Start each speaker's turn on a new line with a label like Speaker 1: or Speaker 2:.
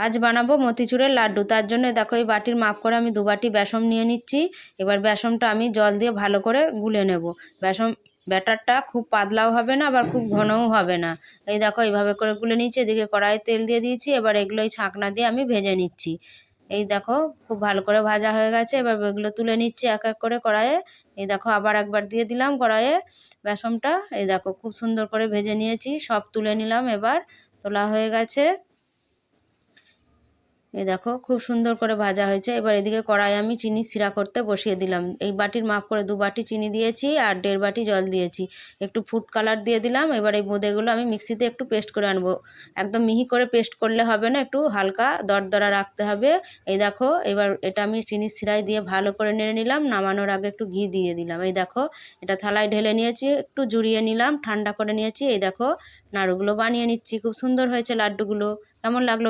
Speaker 1: আজ বানাবো মতিচুরের লাড্ডু। তার জন্য দেখো এই বাটির মাপ করে আমি 2 বাটি বেসন নিয়ে নিচ্ছি। এবার বেসনটা আমি জল দিয়ে ভালো করে গুলে নেব। ব্যাটারটা খুব পাতলাও হবে না, আবার খুব ঘনও হবে না। এই দেখো এইভাবে করে গুলে নিচ্ছি। এদিকে কড়াইয়ে তেল দিয়ে দিয়েছি। এবার এগুলো এই ছাঁকনা দিয়ে আমি ভেজে নিচ্ছি। এই দেখো খুব ভালো করে ভাজা হয়ে গেছে। এবার এগুলো তুলে নিচ্ছি এক এক করে কড়াইয়ে। এই দেখো আবার একবার দিয়ে দিলাম কড়াইয়ে বেসনটা। এই দেখো খুব সুন্দর করে ভেজে নিয়েছি, সব তুলে নিলাম। এবার তোলা হয়ে গেছে। এই দেখো খুব সুন্দর করে ভাজা হয়েছে। এবার এদিকে কড়াই আমি চিনি সিরা করতে বসিয়ে দিলাম। এই বাটির মাপ করে 2 বাটি চিনি দিয়েছি আর 1.5 বাটি জল দিয়েছি। একটু ফুড কালার দিয়ে দিলাম। এবার এই বোঁদেগুলো আমি মিক্সিতে একটু পেস্ট করে আনবো। একদম মিহি করে পেস্ট করলে হবে না, একটু হালকা দরদরা রাখতে হবে। এই দেখো এবার এটা আমি চিনির সিরায় দিয়ে ভালো করে নেড়ে নিলাম। নামানোর আগে একটু ঘি দিয়ে দিলাম। এই দেখো এটা থালায় ঢেলে নিয়েছি, একটু জুড়িয়ে নিলাম, ঠান্ডা করে নিয়েছি। এই দেখো নাড়ুগুলো বানিয়ে নিচ্ছি। খুব সুন্দর হয়েছে লাড্ডুগুলো। কেমন লাগলো?